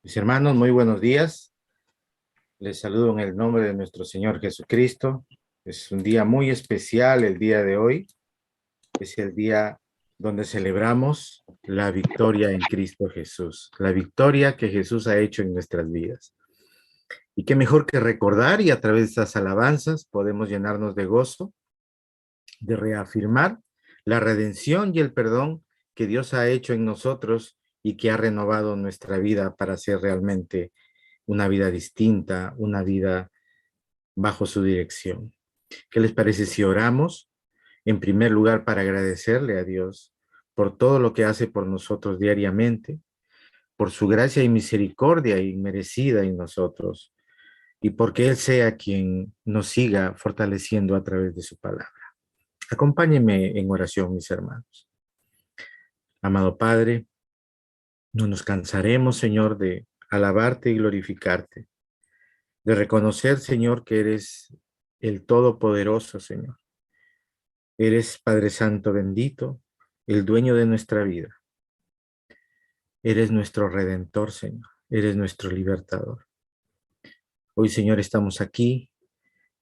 Mis hermanos, muy buenos días. Les saludo en el nombre de nuestro Señor Jesucristo. Es un día muy especial el día de hoy. Es el día donde celebramos la victoria en Cristo Jesús, la victoria que Jesús ha hecho en nuestras vidas. Y qué mejor que recordar, y a través de estas alabanzas podemos llenarnos de gozo, de reafirmar la redención y el perdón que Dios ha hecho en nosotros y que ha renovado nuestra vida para ser realmente una vida distinta, una vida bajo su dirección. ¿Qué les parece si oramos? En primer lugar, para agradecerle a Dios por todo lo que hace por nosotros diariamente, por su gracia y misericordia inmerecida en nosotros, y porque Él sea quien nos siga fortaleciendo a través de su palabra. Acompáñenme en oración, mis hermanos. Amado Padre, no nos cansaremos, Señor, de alabarte y glorificarte, de reconocer, Señor, que eres el Todopoderoso, Señor. Eres Padre Santo bendito, el dueño de nuestra vida. Eres nuestro Redentor, Señor. Eres nuestro Libertador. Hoy, Señor, estamos aquí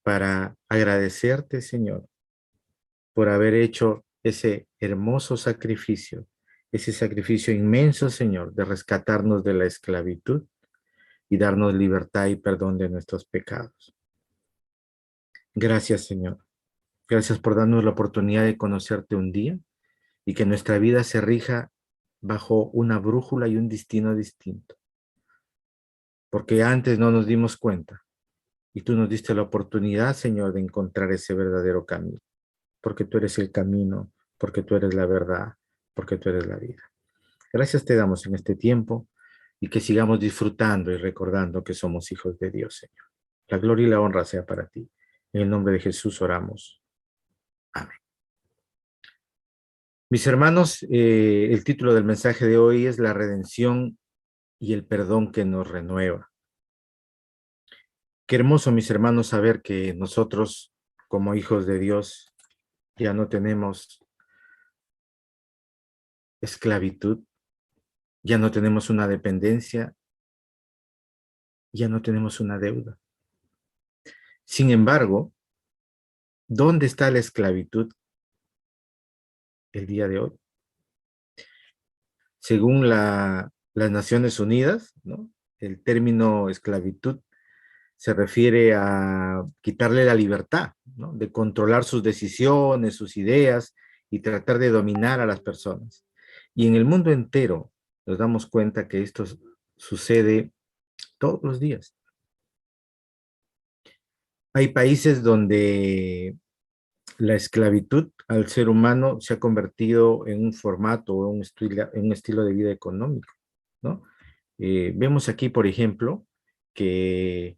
para agradecerte, Señor, por haber hecho ese hermoso sacrificio, ese sacrificio inmenso, Señor, de rescatarnos de la esclavitud y darnos libertad y perdón de nuestros pecados. Gracias, Señor. Gracias por darnos la oportunidad de conocerte un día y que nuestra vida se rija bajo una brújula y un destino distinto. Porque antes no nos dimos cuenta y tú nos diste la oportunidad, Señor, de encontrar ese verdadero camino. Porque tú eres el camino, porque tú eres la verdad, porque tú eres la vida. Gracias te damos en este tiempo y que sigamos disfrutando y recordando que somos hijos de Dios, Señor. La gloria y la honra sea para ti. En el nombre de Jesús oramos. Amén. Mis hermanos, el título del mensaje de hoy es La redención y el perdón que nos renueva. Qué hermoso, mis hermanos, saber que nosotros, como hijos de Dios, ya no tenemos esclavitud, ya no tenemos una dependencia, ya no tenemos una deuda. Sin embargo, ¿dónde está la esclavitud el día de hoy? Según las Naciones Unidas, ¿no? El término esclavitud se refiere a quitarle la libertad, ¿no? De controlar sus decisiones, sus ideas y tratar de dominar a las personas. Y en el mundo entero nos damos cuenta que esto sucede todos los días. Hay países donde la esclavitud al ser humano se ha convertido en un formato o en un estilo de vida económico, ¿no? Vemos aquí, por ejemplo, que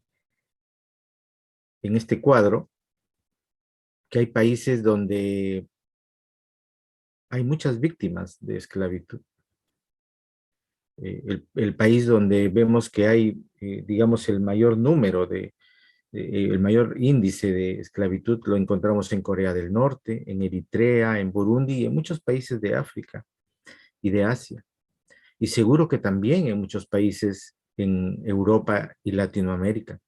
en este cuadro, que hay países donde hay muchas víctimas de esclavitud. El país donde vemos que hay, digamos, el mayor número el mayor índice de esclavitud lo encontramos en Corea del Norte, en Eritrea, en Burundi y en muchos países de África y de Asia. Y seguro que también en muchos países en Europa y Latinoamérica.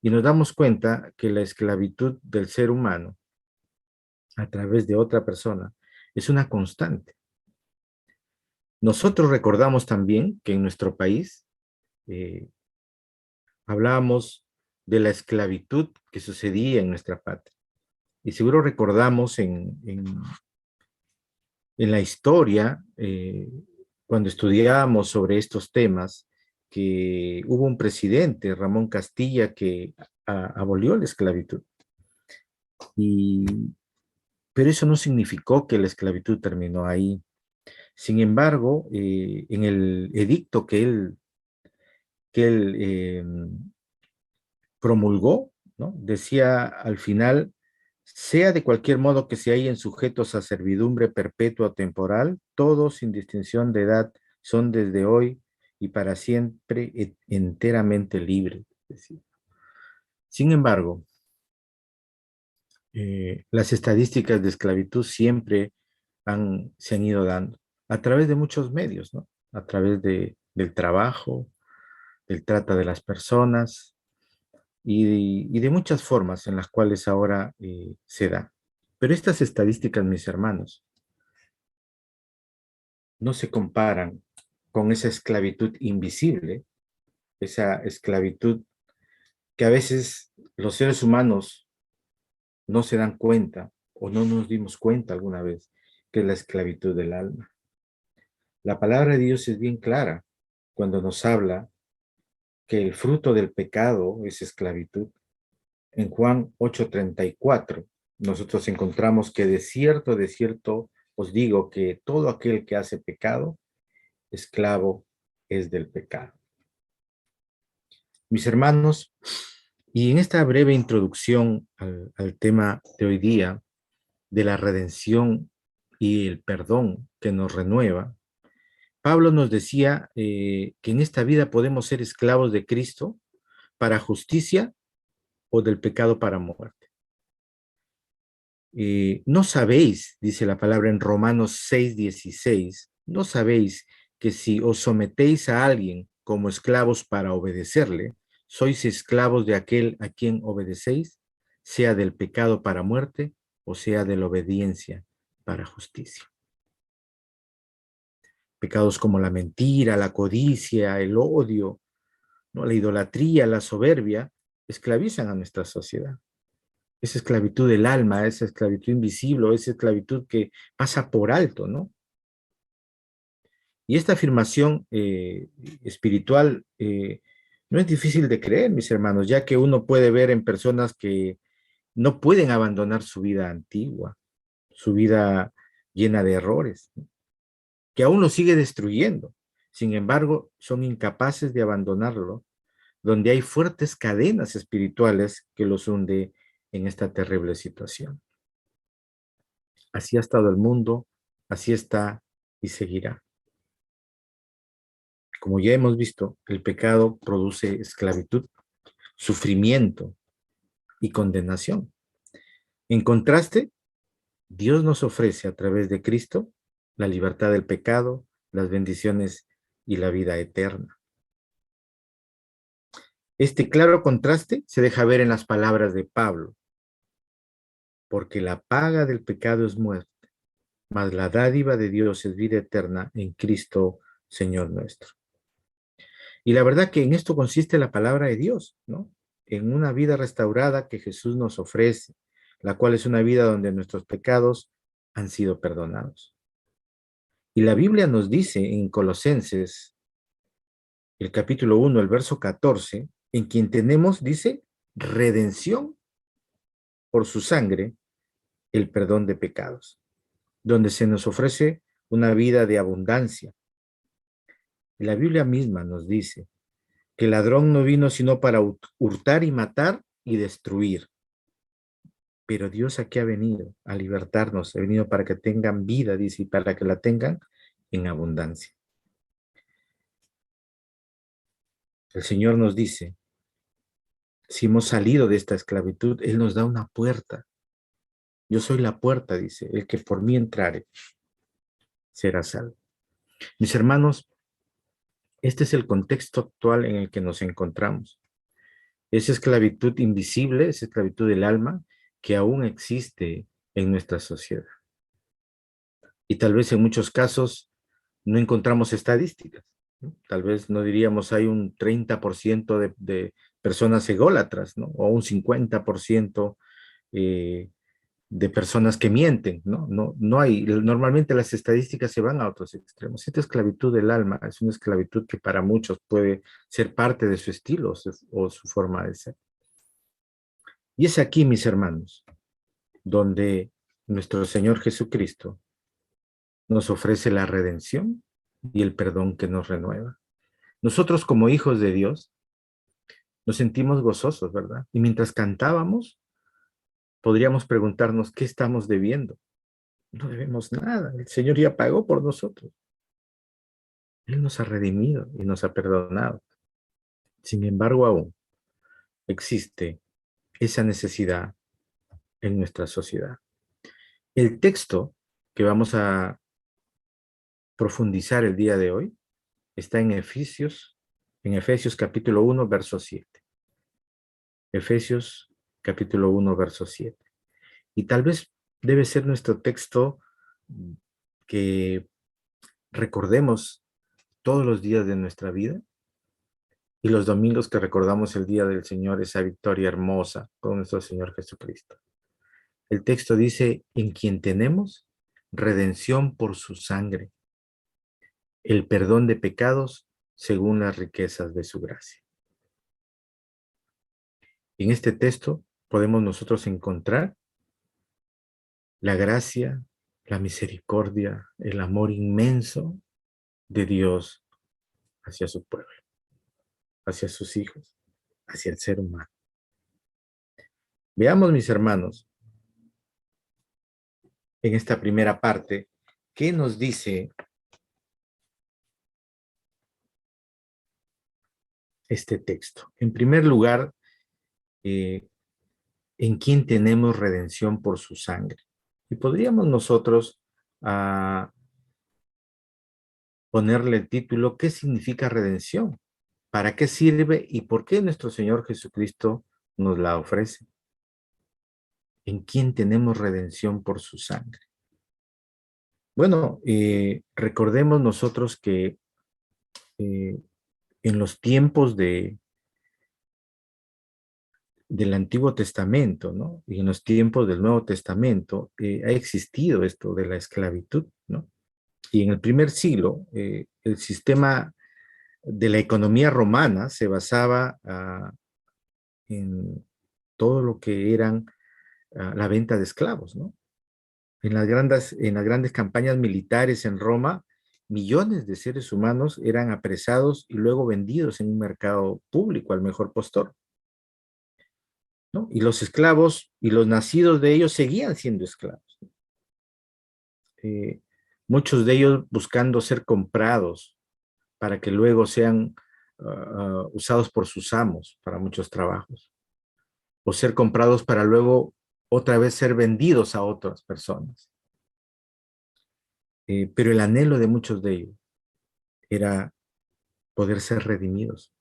Y nos damos cuenta que la esclavitud del ser humano a través de otra persona es una constante. Nosotros recordamos también que en nuestro país hablábamos de la esclavitud que sucedía en nuestra patria. Y seguro recordamos en la historia, cuando estudiábamos sobre estos temas, que hubo un presidente, Ramón Castilla, que abolió la esclavitud. Y, pero eso no significó que la esclavitud terminó ahí. Sin embargo, en el edicto que él promulgó, ¿no? Decía al final, sea de cualquier modo que se hallen sujetos a servidumbre perpetua o temporal, todos sin distinción de edad son desde hoy y para siempre enteramente libres. Sin embargo, las estadísticas de esclavitud siempre se han ido dando a través de muchos medios, ¿no? A través del trabajo, del trata de las personas y de muchas formas en las cuales ahora se da. Pero estas estadísticas, mis hermanos, no se comparan con esa esclavitud invisible, esa esclavitud que a veces los seres humanos no se dan cuenta o no nos dimos cuenta alguna vez, que es la esclavitud del alma. La palabra de Dios es bien clara cuando nos habla que el fruto del pecado es esclavitud. En Juan 8:34, nosotros encontramos que de cierto os digo que todo aquel que hace pecado, esclavo es del pecado. Mis hermanos, y en esta breve introducción al tema de hoy día, de la redención y el perdón que nos renueva, Pablo nos decía que en esta vida podemos ser esclavos de Cristo para justicia o del pecado para muerte. No sabéis, dice la palabra en Romanos 6:16, no sabéis que si os sometéis a alguien como esclavos para obedecerle, sois esclavos de aquel a quien obedecéis, sea del pecado para muerte o sea de la obediencia para justicia. Pecados como la mentira, la codicia, el odio, ¿no? La idolatría, la soberbia, esclavizan a nuestra sociedad. Esa esclavitud del alma, esa esclavitud invisible, esa esclavitud que pasa por alto, ¿no? Y esta afirmación espiritual no es difícil de creer, mis hermanos, ya que uno puede ver en personas que no pueden abandonar su vida antigua, su vida llena de errores, ¿no? Que aún lo sigue destruyendo. Sin embargo, son incapaces de abandonarlo, donde hay fuertes cadenas espirituales que los hunde en esta terrible situación. Así ha estado el mundo, así está y seguirá. Como ya hemos visto, el pecado produce esclavitud, sufrimiento y condenación. En contraste, Dios nos ofrece a través de Cristo la libertad del pecado, las bendiciones y la vida eterna. Este claro contraste se deja ver en las palabras de Pablo, porque la paga del pecado es muerte, mas la dádiva de Dios es vida eterna en Cristo, Señor nuestro. Y la verdad que en esto consiste la palabra de Dios, ¿no? En una vida restaurada que Jesús nos ofrece, la cual es una vida donde nuestros pecados han sido perdonados. Y la Biblia nos dice en Colosenses, el capítulo 1, el verso 14, en quien tenemos, dice, redención por su sangre, el perdón de pecados, donde se nos ofrece una vida de abundancia. Y la Biblia misma nos dice que el ladrón no vino sino para hurtar y matar y destruir. Pero Dios aquí ha venido a libertarnos, ha venido para que tengan vida, dice, y para que la tengan en abundancia. El Señor nos dice, si hemos salido de esta esclavitud, Él nos da una puerta. Yo soy la puerta, dice, el que por mí entrare será salvo. Mis hermanos, este es el contexto actual en el que nos encontramos. Esa esclavitud invisible, esa esclavitud del alma que aún existe en nuestra sociedad. Y tal vez en muchos casos no encontramos estadísticas, ¿no? Tal vez no diríamos hay un 30% de personas ególatras, ¿no? O un 50% de personas que mienten, ¿no? No hay, normalmente las estadísticas se van a otros extremos. Esta esclavitud del alma es una esclavitud que para muchos puede ser parte de su estilo o su forma de ser. Y es aquí, mis hermanos, donde nuestro Señor Jesucristo nos ofrece la redención y el perdón que nos renueva. Nosotros como hijos de Dios nos sentimos gozosos, ¿verdad? Y mientras cantábamos, podríamos preguntarnos, ¿qué estamos debiendo? No debemos nada, el Señor ya pagó por nosotros. Él nos ha redimido y nos ha perdonado. Sin embargo, aún existe esa necesidad en nuestra sociedad. El texto que vamos a profundizar el día de hoy está en Efesios, en Efesios capítulo 1, verso 7. Efesios capítulo 1, verso 7. Y tal vez debe ser nuestro texto que recordemos todos los días de nuestra vida, y los domingos que recordamos el día del Señor, esa victoria hermosa con nuestro Señor Jesucristo. El texto dice, en quien tenemos redención por su sangre, el perdón de pecados según las riquezas de su gracia. En este texto podemos nosotros encontrar la gracia, la misericordia, el amor inmenso de Dios hacia su pueblo, hacia sus hijos, hacia el ser humano. Veamos, mis hermanos, en esta primera parte, ¿qué nos dice este texto? En primer lugar, en quién tenemos redención por su sangre. Y podríamos nosotros ponerle el título, ¿qué significa redención? ¿Para qué sirve y por qué nuestro Señor Jesucristo nos la ofrece? ¿En quién tenemos redención por su sangre? Bueno, recordemos nosotros que en los tiempos del Antiguo Testamento, ¿no? Y en los tiempos del Nuevo Testamento ha existido esto de la esclavitud, ¿no? Y en el primer siglo, el sistema de la economía romana se basaba en todo lo que eran la venta de esclavos, ¿no? En las grandes campañas militares en Roma, millones de seres humanos eran apresados y luego vendidos en un mercado público al mejor postor, ¿no? Y los esclavos y los nacidos de ellos seguían siendo esclavos. Eh, Muchos de ellos buscando ser comprados para que luego sean usados por sus amos para muchos trabajos, o ser comprados para luego otra vez ser vendidos a otras personas. Pero el anhelo de muchos de ellos era poder ser redimidos.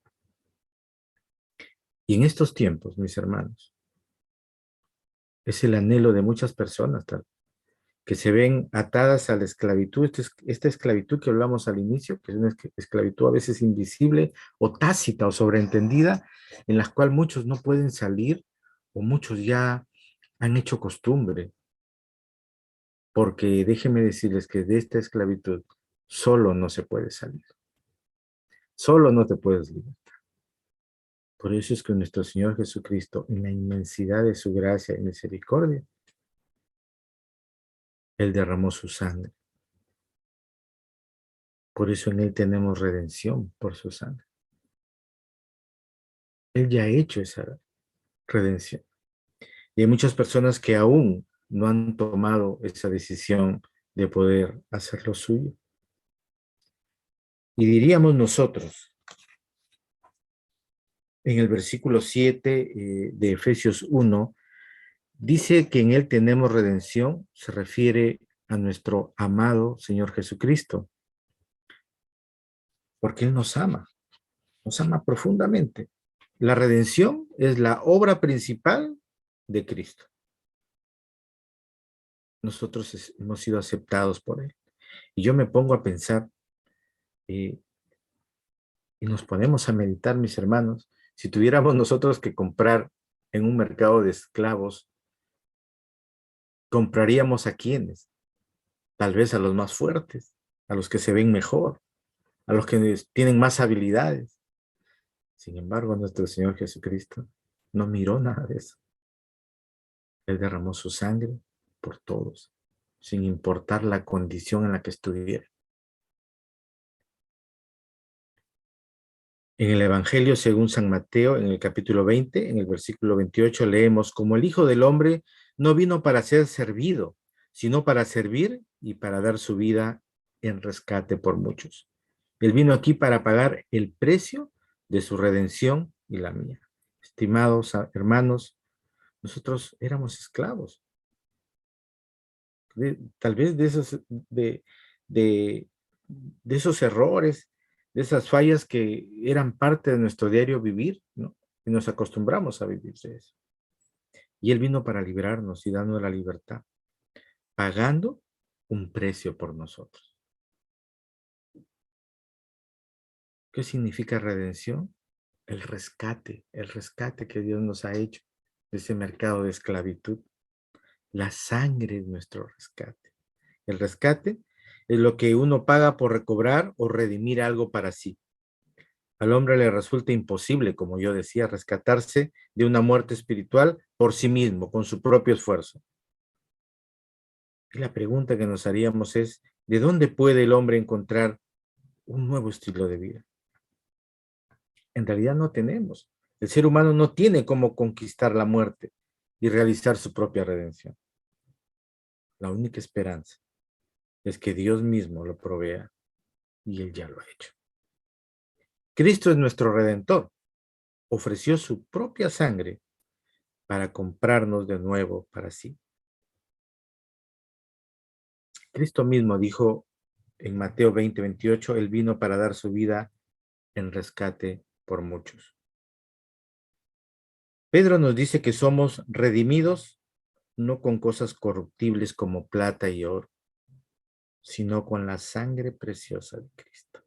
Y en estos tiempos, mis hermanos, es el anhelo de muchas personas que se ven atadas a la esclavitud, esta esclavitud que hablamos al inicio, que es una esclavitud a veces invisible o tácita o sobreentendida, en la cual muchos no pueden salir o muchos ya han hecho costumbre, porque déjenme decirles que de esta esclavitud solo no se puede salir, solo no te puedes liberar. Por eso es que nuestro Señor Jesucristo, en la inmensidad de su gracia y misericordia, Él derramó su sangre. Por eso en Él tenemos redención por su sangre. Él ya ha hecho esa redención. Y hay muchas personas que aún no han tomado esa decisión de poder hacer lo suyo. Y diríamos nosotros, en el versículo 7 de Efesios 1, dice que en Él tenemos redención, se refiere a nuestro amado Señor Jesucristo, porque Él nos ama profundamente. La redención es la obra principal de Cristo. Nosotros hemos sido aceptados por Él. Y yo me pongo a pensar y nos ponemos a meditar, mis hermanos, si tuviéramos nosotros que comprar en un mercado de esclavos, ¿compraríamos a quiénes? Tal vez a los más fuertes, a los que se ven mejor, a los que tienen más habilidades. Sin embargo, nuestro Señor Jesucristo no miró nada de eso. Él derramó su sangre por todos, sin importar la condición en la que estuviera. En el Evangelio según San Mateo, en el capítulo 20, en el versículo 28, leemos, como el Hijo del Hombre no vino para ser servido, sino para servir y para dar su vida en rescate por muchos. Él vino aquí para pagar el precio de su redención y la mía. Estimados hermanos, nosotros éramos esclavos. Tal vez de esos errores, de esas fallas que eran parte de nuestro diario vivir, ¿no? Y nos acostumbramos a vivir de eso. Y Él vino para librarnos y darnos la libertad, pagando un precio por nosotros. ¿Qué significa redención? El rescate que Dios nos ha hecho de ese mercado de esclavitud. La sangre es nuestro rescate. El rescate es lo que uno paga por recobrar o redimir algo para sí. Al hombre le resulta imposible, como yo decía, rescatarse de una muerte espiritual por sí mismo, con su propio esfuerzo. Y la pregunta que nos haríamos es, ¿de dónde puede el hombre encontrar un nuevo estilo de vida? En realidad no tenemos. El ser humano no tiene cómo conquistar la muerte y realizar su propia redención. La única esperanza es que Dios mismo lo provea y Él ya lo ha hecho. Cristo es nuestro Redentor. Ofreció su propia sangre para comprarnos de nuevo para sí. Cristo mismo dijo en Mateo 20:28, Él vino para dar su vida en rescate por muchos. Pedro nos dice que somos redimidos no con cosas corruptibles como plata y oro, sino con la sangre preciosa de Cristo,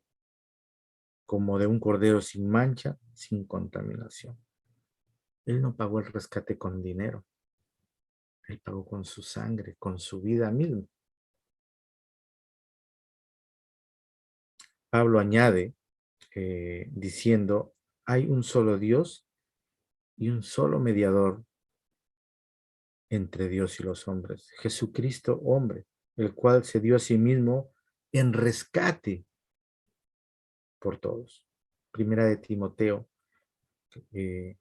como de un cordero sin mancha, sin contaminación. Él no pagó el rescate con dinero, Él pagó con su sangre, con su vida misma. Pablo añade diciendo, hay un solo Dios y un solo mediador entre Dios y los hombres, Jesucristo hombre, el cual se dio a sí mismo en rescate por todos. Primera de Timoteo, eh,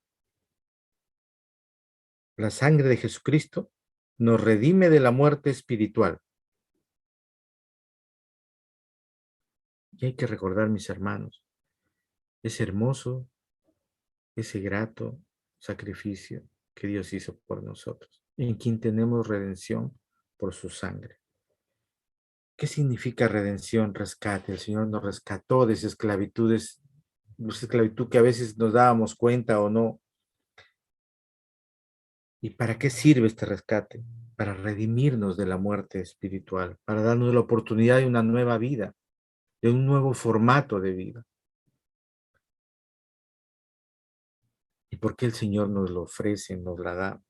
la sangre de Jesucristo nos redime de la muerte espiritual. Y hay que recordar, mis hermanos, ese hermoso, ese grato sacrificio que Dios hizo por nosotros, en quien tenemos redención por su sangre. ¿Qué significa redención, rescate? El Señor nos rescató de esa esclavitud que a veces nos dábamos cuenta o no. ¿Y para qué sirve este rescate? Para redimirnos de la muerte espiritual, para darnos la oportunidad de una nueva vida, de un nuevo formato de vida. ¿Y por qué el Señor nos lo ofrece, nos la da?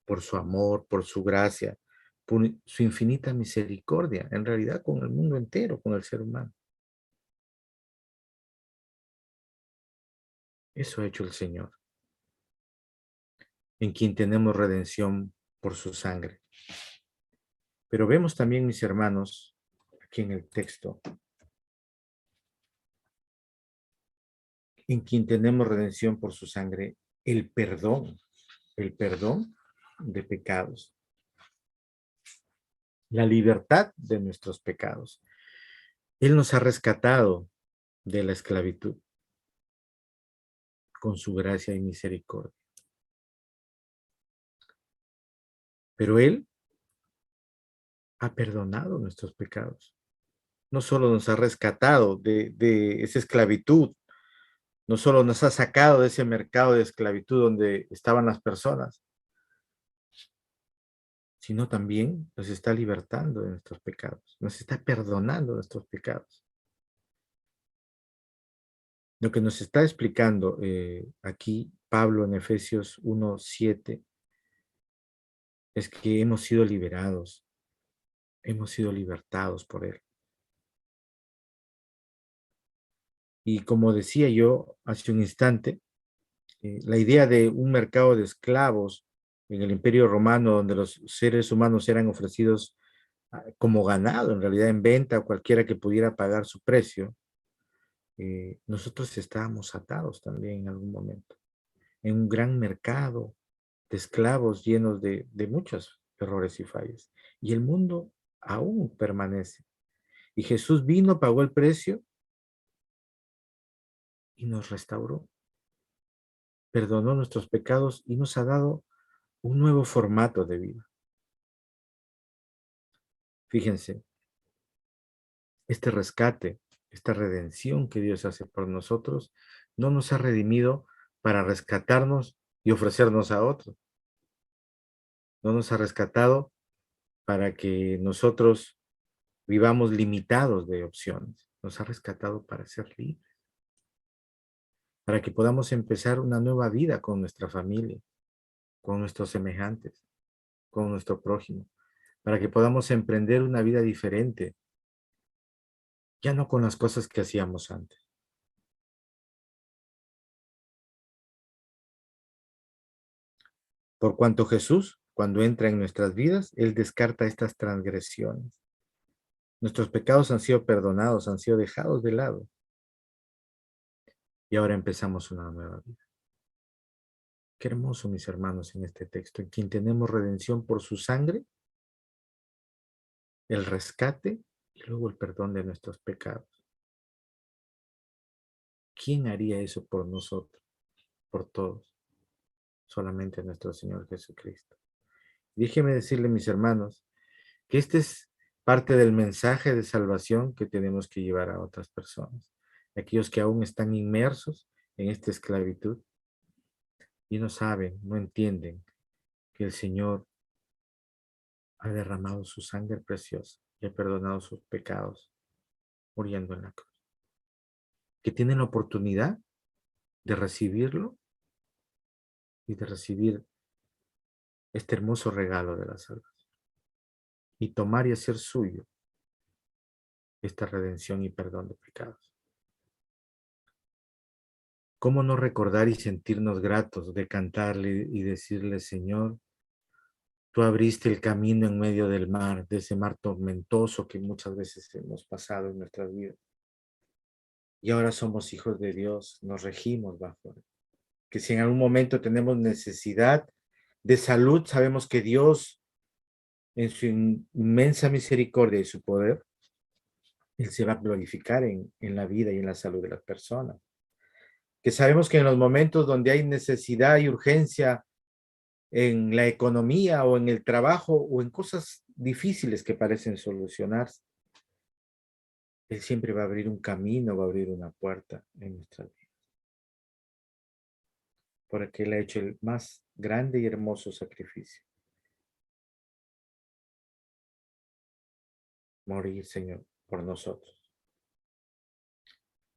Por su amor, por su gracia, por su infinita misericordia, en realidad con el mundo entero, con el ser humano. Eso ha hecho el Señor, en quien tenemos redención por su sangre. Pero vemos también, mis hermanos, aquí en el texto, en quien tenemos redención por su sangre, el perdón de pecados, la libertad de nuestros pecados. Él nos ha rescatado de la esclavitud con su gracia y misericordia. Pero Él ha perdonado nuestros pecados. No solo nos ha rescatado de esa esclavitud, no solo nos ha sacado de ese mercado de esclavitud donde estaban las personas, sino también nos está libertando de nuestros pecados, nos está perdonando nuestros pecados. Lo que nos está explicando aquí Pablo en Efesios 1:7 es que hemos sido liberados, hemos sido libertados por Él. Y como decía yo hace un instante, la idea de un mercado de esclavos en el Imperio Romano, donde los seres humanos eran ofrecidos como ganado, en realidad en venta, a cualquiera que pudiera pagar su precio, nosotros estábamos atados también en algún momento, en un gran mercado de esclavos llenos de muchos errores y fallas. Y el mundo aún permanece. Y Jesús vino, pagó el precio y nos restauró, perdonó nuestros pecados y nos ha dado un nuevo formato de vida. Fíjense, este rescate esta redención que Dios hace por nosotros, no nos ha redimido para rescatarnos y ofrecernos a otros. No nos ha rescatado para que nosotros vivamos limitados de opciones. Nos ha rescatado para ser libres, para que podamos empezar una nueva vida con nuestra familia, con nuestros semejantes, con nuestro prójimo, para que podamos emprender una vida diferente, ya no con las cosas que hacíamos antes. Por cuanto Jesús, cuando entra en nuestras vidas, Él descarta estas transgresiones. Nuestros pecados han sido perdonados, han sido dejados de lado. Y ahora empezamos una nueva vida. Qué hermoso, mis hermanos, en este texto, en quien tenemos redención por su sangre, el rescate y luego el perdón de nuestros pecados. ¿Quién haría eso por nosotros, por todos? Solamente nuestro Señor Jesucristo. Déjeme decirle, mis hermanos, que este es parte del mensaje de salvación que tenemos que llevar a otras personas. Aquellos que aún están inmersos en esta esclavitud y no saben, no entienden que el Señor ha derramado su sangre preciosa y ha perdonado sus pecados muriendo en la cruz. Que tienen la oportunidad de recibirlo y de recibir este hermoso regalo de la salvación y tomar y hacer suyo esta redención y perdón de pecados. ¿Cómo no recordar y sentirnos gratos de cantarle y decirle, Señor, tú abriste el camino en medio del mar, de ese mar tormentoso que muchas veces hemos pasado en nuestras vidas? Y ahora somos hijos de Dios, nos regimos bajo él. Que si en algún momento tenemos necesidad de salud, sabemos que Dios, en su inmensa misericordia y su poder, Él se va a glorificar en la vida y en la salud de las personas. Que sabemos que en los momentos donde hay necesidad y urgencia en la economía o en el trabajo o en cosas difíciles que parecen solucionarse, Él siempre va a abrir un camino, va a abrir una puerta en nuestra vida. Porque Él ha hecho el más grande y hermoso sacrificio. Morir, Señor, por nosotros.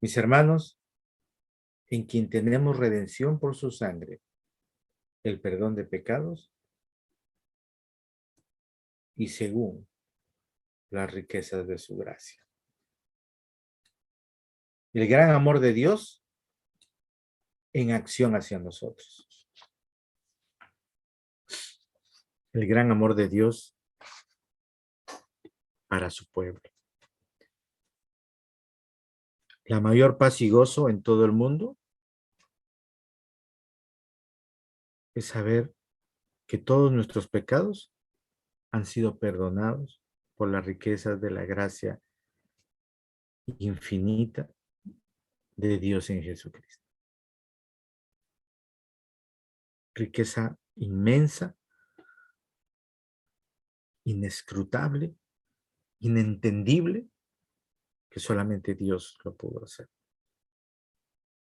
Mis hermanos, en quien tenemos redención por su sangre, el perdón de pecados y según las riquezas de su gracia. El gran amor de Dios en acción hacia nosotros. El gran amor de Dios para su pueblo. La mayor paz y gozo en todo el mundo es saber que todos nuestros pecados han sido perdonados por las riquezas de la gracia infinita de Dios en Jesucristo. Riqueza inmensa, inescrutable, inentendible, que solamente Dios lo pudo hacer.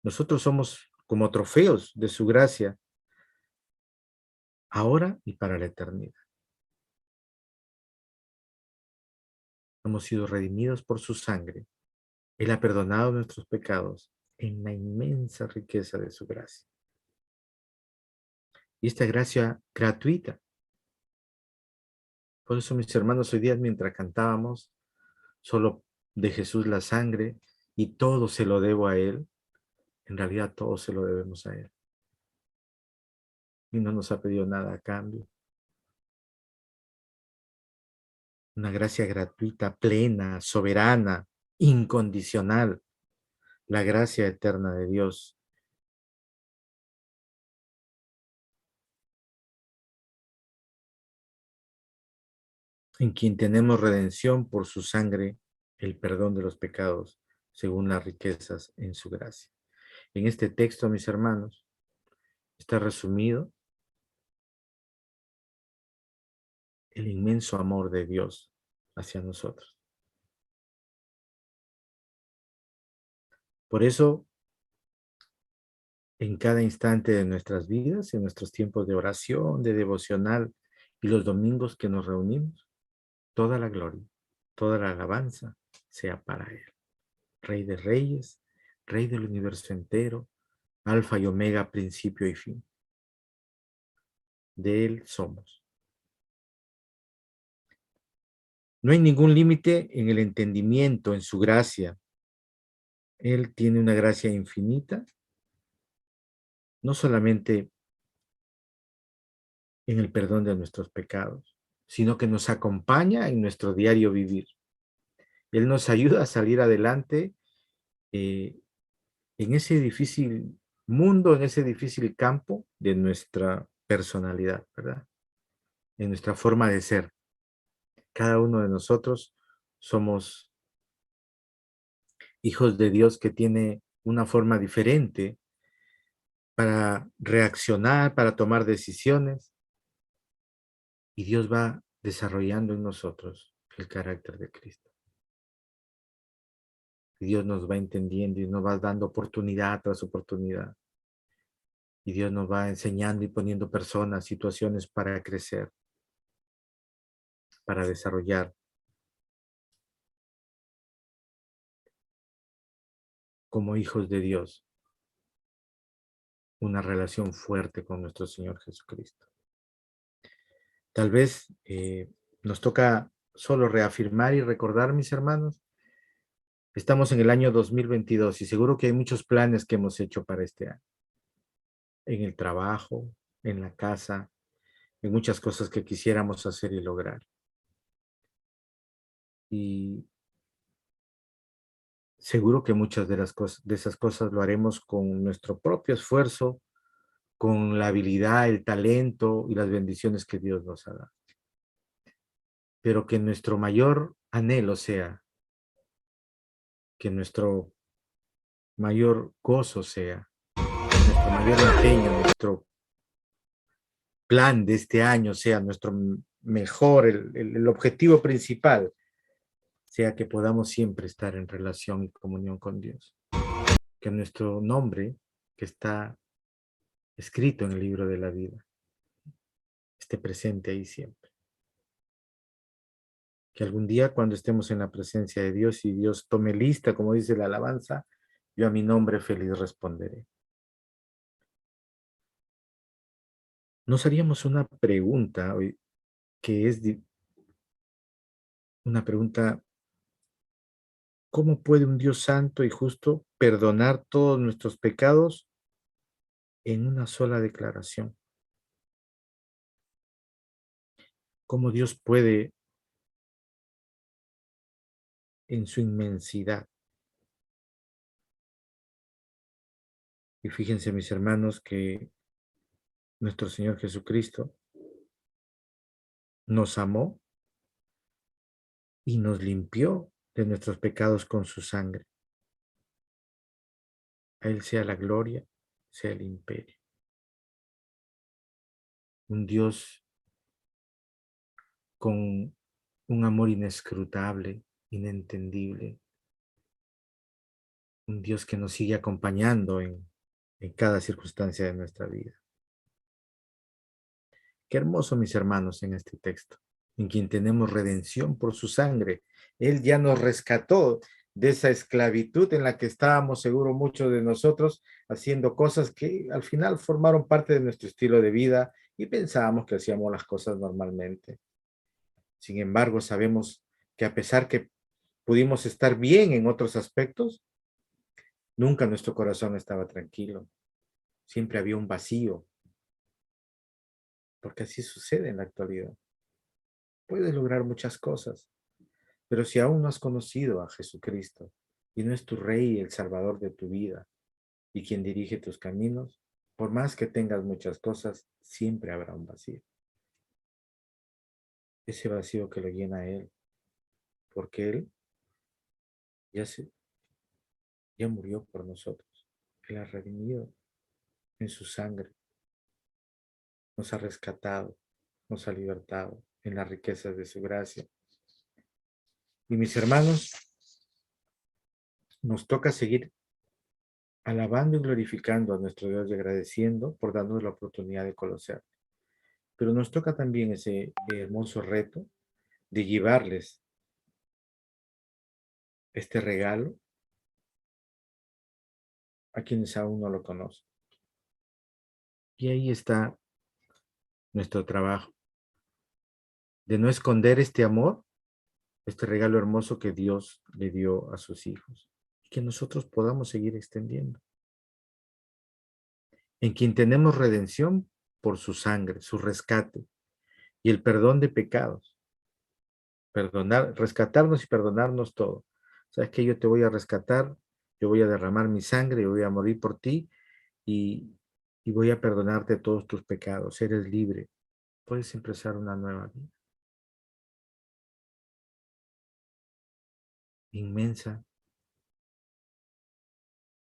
Nosotros somos como trofeos de su gracia, ahora y para la eternidad. Hemos sido redimidos por su sangre. Él ha perdonado nuestros pecados en la inmensa riqueza de su gracia. Y esta gracia gratuita. Por eso, mis hermanos, hoy día mientras cantábamos, solo de Jesús la sangre y todo se lo debo a Él, en realidad todo se lo debemos a Él. Y no nos ha pedido nada a cambio. Una gracia gratuita, plena, soberana, incondicional. La gracia eterna de Dios. En quien tenemos redención por su sangre, el perdón de los pecados, según las riquezas en su gracia. En este texto, mis hermanos, está resumido el inmenso amor de Dios hacia nosotros. Por eso, en cada instante de nuestras vidas, en nuestros tiempos de oración, de devocional y los domingos que nos reunimos, toda la gloria, toda la alabanza sea para Él. Rey de reyes, Rey del universo entero, Alfa y Omega, principio y fin. De Él somos. No hay ningún límite en el entendimiento, en su gracia. Él tiene una gracia infinita, no solamente en el perdón de nuestros pecados, sino que nos acompaña en nuestro diario vivir. Él nos ayuda a salir adelante eh, en ese difícil mundo, en ese difícil campo de nuestra personalidad, ¿verdad? En nuestra forma de ser. Cada uno de nosotros somos hijos de Dios que tiene una forma diferente para reaccionar, para tomar decisiones, y Dios va desarrollando en nosotros el carácter de Cristo. Y Dios nos va entendiendo y nos va dando oportunidad tras oportunidad. Y Dios nos va enseñando y poniendo personas, situaciones para crecer, para desarrollar como hijos de Dios una relación fuerte con nuestro Señor Jesucristo. Tal vez nos toca solo reafirmar y recordar, mis hermanos, estamos en el año 2022 y seguro que hay muchos planes que hemos hecho para este año. En el trabajo, en la casa, en muchas cosas que quisiéramos hacer y lograr. Y seguro que muchas de esas cosas lo haremos con nuestro propio esfuerzo, con la habilidad, el talento y las bendiciones que Dios nos ha dado. Pero que nuestro mayor anhelo sea, que nuestro mayor gozo sea, nuestro mayor empeño, nuestro plan de este año sea, nuestro mejor, el objetivo principal, sea que podamos siempre estar en relación y comunión con Dios. Que nuestro nombre, que está escrito en el libro de la vida, esté presente ahí siempre. Que algún día cuando estemos en la presencia de Dios y Dios tome lista, como dice la alabanza, yo a mi nombre feliz responderé. Nos haríamos una pregunta hoy, que es una pregunta: ¿cómo puede un Dios santo y justo perdonar todos nuestros pecados en una sola declaración? ¿Cómo Dios puede, en su inmensidad? Y fíjense, mis hermanos, que nuestro Señor Jesucristo nos amó y nos limpió de nuestros pecados con su sangre. A Él sea la gloria, sea el imperio. Un Dios con un amor inescrutable, inentendible. Un Dios que nos sigue acompañando en cada circunstancia de nuestra vida. Qué hermoso, mis hermanos, en este texto, en quien tenemos redención por su sangre. Él ya nos rescató de esa esclavitud en la que estábamos, seguro, muchos de nosotros, haciendo cosas que al final formaron parte de nuestro estilo de vida y pensábamos que hacíamos las cosas normalmente. Sin embargo, sabemos que a pesar que pudimos estar bien en otros aspectos, nunca nuestro corazón estaba tranquilo. Siempre había un vacío, porque así sucede en la actualidad. Puedes lograr muchas cosas, pero si aún no has conocido a Jesucristo y no es tu Rey y el Salvador de tu vida y quien dirige tus caminos, por más que tengas muchas cosas, siempre habrá un vacío. Ese vacío que lo llena Él, porque Él ya, ya murió por nosotros. Él ha redimido en su sangre, nos ha rescatado, nos ha libertado en las riquezas de su gracia. Y mis hermanos, nos toca seguir alabando y glorificando a nuestro Dios y agradeciendo por darnos la oportunidad de conocer. Pero nos toca también ese hermoso reto de llevarles este regalo a quienes aún no lo conocen. Y ahí está nuestro trabajo, de no esconder este amor, este regalo hermoso que Dios le dio a sus hijos, y que nosotros podamos seguir extendiendo. En quien tenemos redención por su sangre, su rescate y el perdón de pecados. Perdonar, rescatarnos y perdonarnos todo. ¿Sabes qué? Yo te voy a rescatar, yo voy a derramar mi sangre, yo voy a morir por ti y, y voy a perdonarte todos tus pecados. Eres libre. Puedes empezar una nueva vida. Inmensa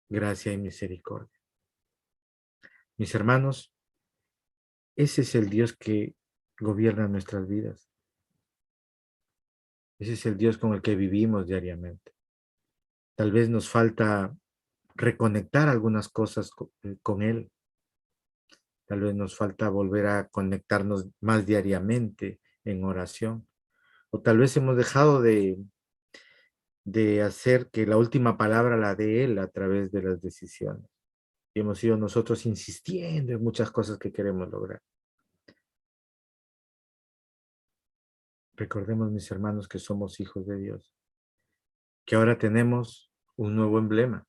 gracia y misericordia. Mis hermanos, ese es el Dios que gobierna nuestras vidas. Ese es el Dios con el que vivimos diariamente. Tal vez nos falta reconectar algunas cosas con Él. Tal vez nos falta volver a conectarnos más diariamente en oración. O tal vez hemos dejado de hacer que la última palabra la dé Él a través de las decisiones. Y hemos ido nosotros insistiendo en muchas cosas que queremos lograr. Recordemos, mis hermanos, que somos hijos de Dios, que ahora tenemos un nuevo emblema,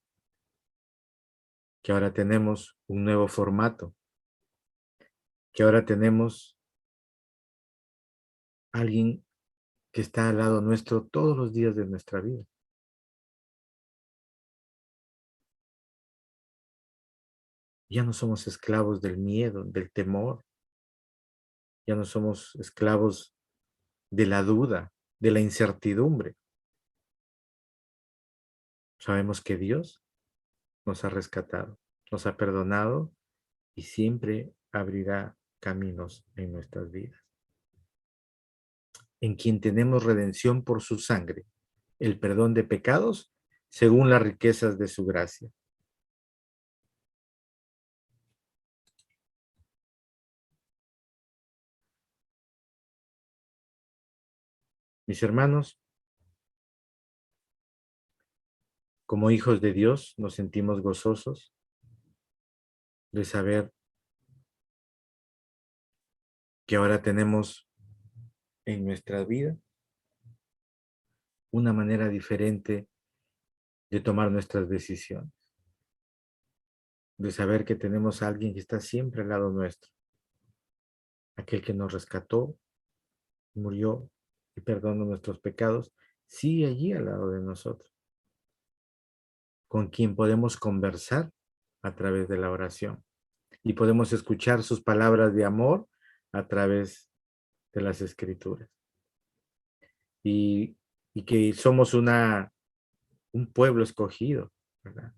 que ahora tenemos un nuevo formato, que ahora tenemos alguien que está al lado nuestro todos los días de nuestra vida. Ya no somos esclavos del miedo, del temor, ya no somos esclavos de la duda, de la incertidumbre. Sabemos que Dios nos ha rescatado, nos ha perdonado y siempre abrirá caminos en nuestras vidas. En quien tenemos redención por su sangre, el perdón de pecados según las riquezas de su gracia. Mis hermanos, como hijos de Dios, nos sentimos gozosos de saber que ahora tenemos en nuestra vida una manera diferente de tomar nuestras decisiones, de saber que tenemos a alguien que está siempre al lado nuestro, aquel que nos rescató, murió y perdonó nuestros pecados, sigue allí al lado de nosotros, con quien podemos conversar a través de la oración y podemos escuchar sus palabras de amor a través de las escrituras. Y, y que somos un pueblo escogido, ¿verdad?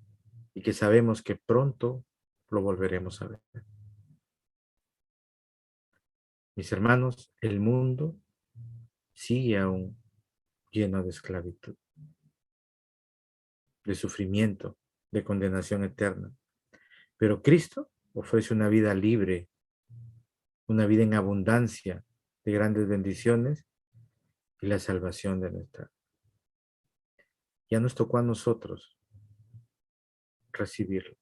Y que sabemos que pronto lo volveremos a ver. Mis hermanos, el mundo sigue aún lleno de esclavitud, de sufrimiento, de condenación eterna. Pero Cristo ofrece una vida libre, una vida en abundancia de grandes bendiciones y la salvación de nuestra. Ya nos tocó a nosotros recibirlo.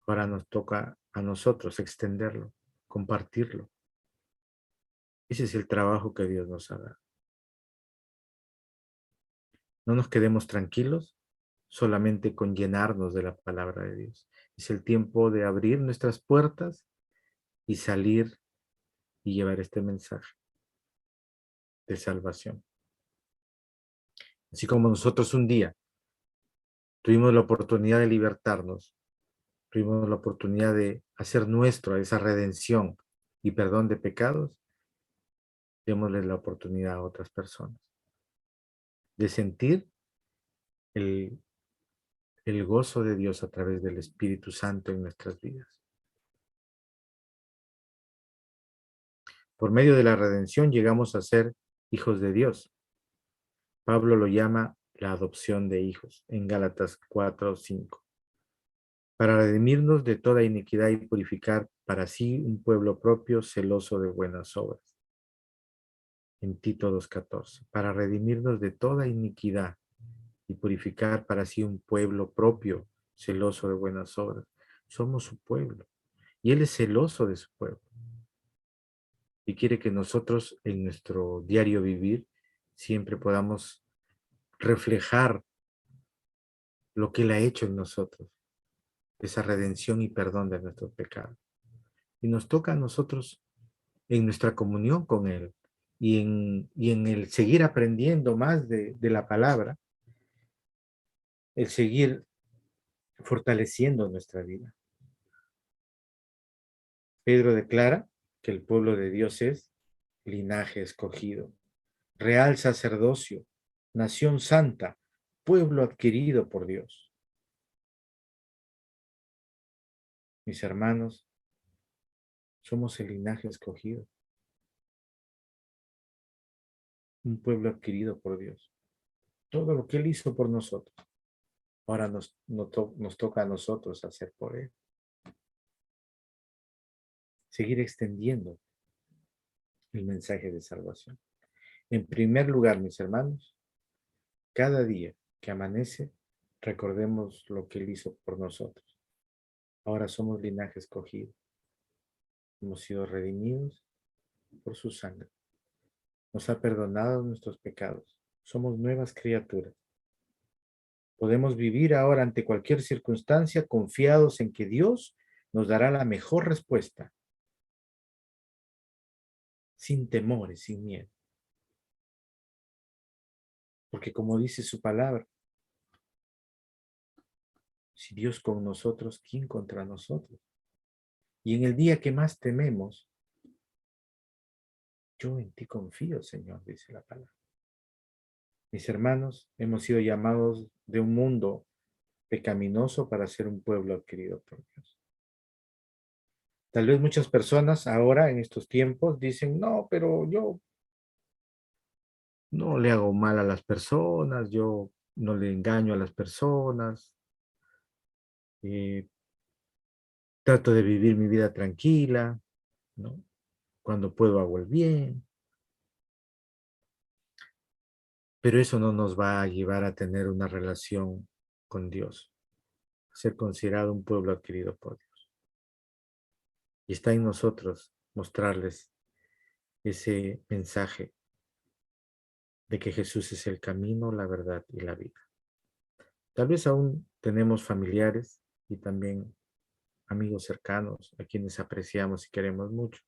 Ahora nos toca a nosotros extenderlo, compartirlo. Ese es el trabajo que Dios nos ha dado. No nos quedemos tranquilos solamente con llenarnos de la palabra de Dios. Es el tiempo de abrir nuestras puertas y salir y llevar este mensaje de salvación. Así como nosotros un día tuvimos la oportunidad de libertarnos, tuvimos la oportunidad de hacer nuestra esa redención y perdón de pecados, démosle la oportunidad a otras personas de sentir el, el gozo de Dios a través del Espíritu Santo en nuestras vidas. Por medio de la redención llegamos a ser hijos de Dios. Pablo lo llama la adopción de hijos en Gálatas 4:5. para redimirnos de toda iniquidad y purificar para sí un pueblo propio celoso de buenas obras. En Tito 2:14, para redimirnos de toda iniquidad y purificar para sí un pueblo propio celoso de buenas obras. Somos su pueblo y Él es celoso de su pueblo y quiere que nosotros en nuestro diario vivir siempre podamos reflejar lo que Él ha hecho en nosotros, esa redención y perdón de nuestros pecados. Y nos toca a nosotros en nuestra comunión con Él y en el seguir aprendiendo más de la palabra, el seguir fortaleciendo nuestra vida. Pedro declara que el pueblo de Dios es linaje escogido, real sacerdocio, nación santa, pueblo adquirido por Dios. Mis hermanos, somos el linaje escogido, un pueblo adquirido por Dios. Todo lo que Él hizo por nosotros, ahora nos toca a nosotros hacer por Él. Seguir extendiendo el mensaje de salvación. En primer lugar, mis hermanos, cada día que amanece, recordemos lo que Él hizo por nosotros. Ahora somos linaje escogido. Hemos sido redimidos por su sangre. Nos ha perdonado nuestros pecados. Somos nuevas criaturas. Podemos vivir ahora ante cualquier circunstancia confiados en que Dios nos dará la mejor respuesta, sin temores, sin miedo. Porque como dice su palabra, si Dios con nosotros, ¿quién contra nosotros? Y en el día que más tememos, yo en ti confío, Señor, dice la palabra. Mis hermanos, hemos sido llamados de un mundo pecaminoso para ser un pueblo adquirido por Dios. Tal vez muchas personas ahora en estos tiempos dicen, no, pero yo no le hago mal a las personas, yo no le engaño a las personas, eh, trato de vivir mi vida tranquila, ¿no? Cuando puedo hago el bien, pero eso no nos va a llevar a tener una relación con Dios, a ser considerado un pueblo adquirido por Dios. Y está en nosotros mostrarles ese mensaje de que Jesús es el camino, la verdad y la vida. Tal vez aún tenemos familiares y también amigos cercanos a quienes apreciamos y queremos mucho.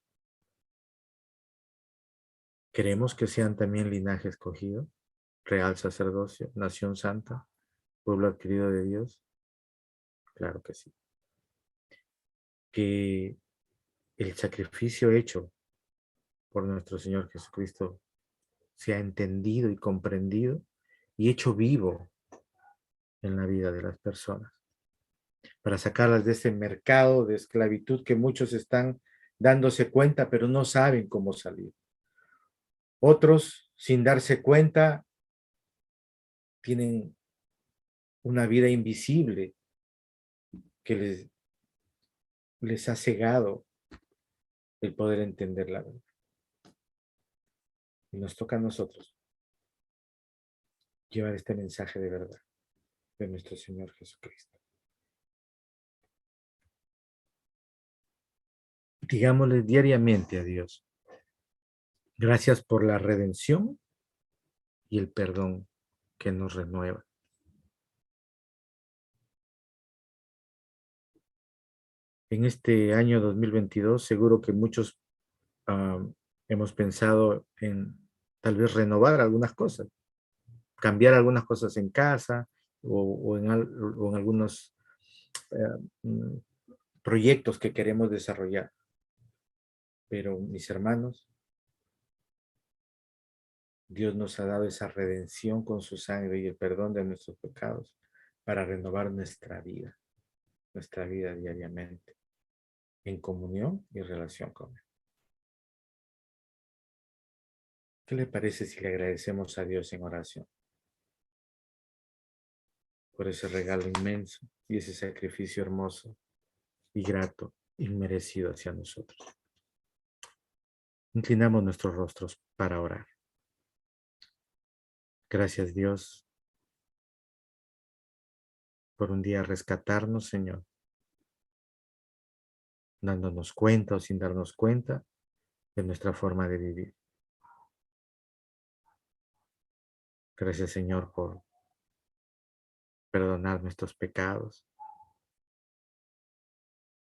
Queremos que sean también linaje escogido, real sacerdocio, nación santa, pueblo adquirido de Dios. Claro que sí. Que el sacrificio hecho por nuestro Señor Jesucristo sea entendido y comprendido y hecho vivo en la vida de las personas, para sacarlas de ese mercado de esclavitud que muchos están dándose cuenta, pero no saben cómo salir. Otros, sin darse cuenta, tienen una vida invisible que les ha cegado el poder entender la verdad. Y nos toca a nosotros llevar este mensaje de verdad de nuestro Señor Jesucristo. Digámosle diariamente a Dios, gracias por la redención y el perdón que nos renueva. En este año 2022, seguro que muchos hemos pensado en tal vez renovar algunas cosas, cambiar algunas cosas en casa o en algunos mm, proyectos que queremos desarrollar. Pero mis hermanos, Dios nos ha dado esa redención con su sangre y el perdón de nuestros pecados para renovar nuestra vida diariamente, en comunión y relación con Él. ¿Qué le parece si le agradecemos a Dios en oración? por ese regalo inmenso y ese sacrificio hermoso y grato, inmerecido hacia nosotros. Inclinamos nuestros rostros para orar. Gracias, Dios, por un día rescatarnos, Señor, dándonos cuenta o sin darnos cuenta de nuestra forma de vivir. Gracias, Señor, por perdonar nuestros pecados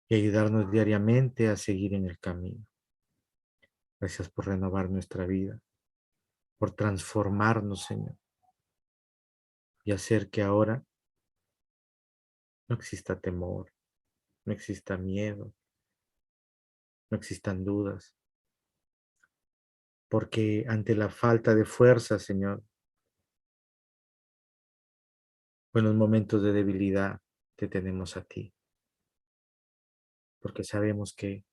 y ayudarnos diariamente a seguir en el camino. Gracias por renovar nuestra vida, por transformarnos, Señor, y hacer que ahora no exista temor, no exista miedo, no existan dudas, porque ante la falta de fuerza, Señor, o en los momentos de debilidad, te tenemos a ti, porque sabemos que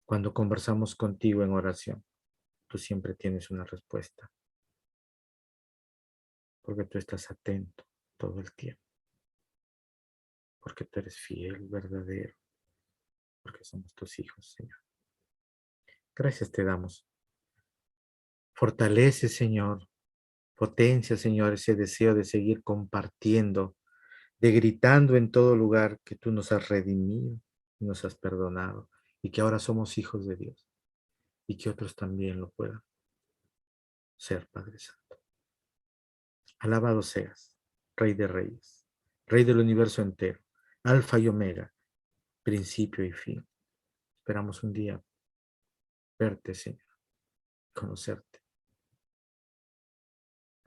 cuando conversamos contigo en oración, tú siempre tienes una respuesta, porque tú estás atento todo el tiempo, porque tú eres fiel, verdadero, porque somos tus hijos, Señor. Gracias te damos. Fortalece, Señor, potencia, Señor, ese deseo de seguir compartiendo, de gritando en todo lugar que tú nos has redimido y nos has perdonado y que ahora somos hijos de Dios y que otros también lo puedan ser, Padre Santo. Alabado seas, Rey de Reyes, Rey del universo entero, Alfa y Omega, principio y fin. Esperamos un día verte, Señor, conocerte.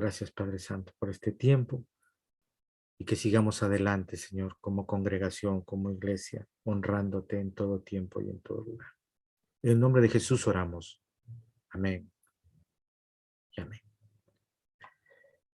Gracias, Padre Santo, por este tiempo y que sigamos adelante, Señor, como congregación, como iglesia, honrándote en todo tiempo y en todo lugar. En el nombre de Jesús oramos. Amén y amén.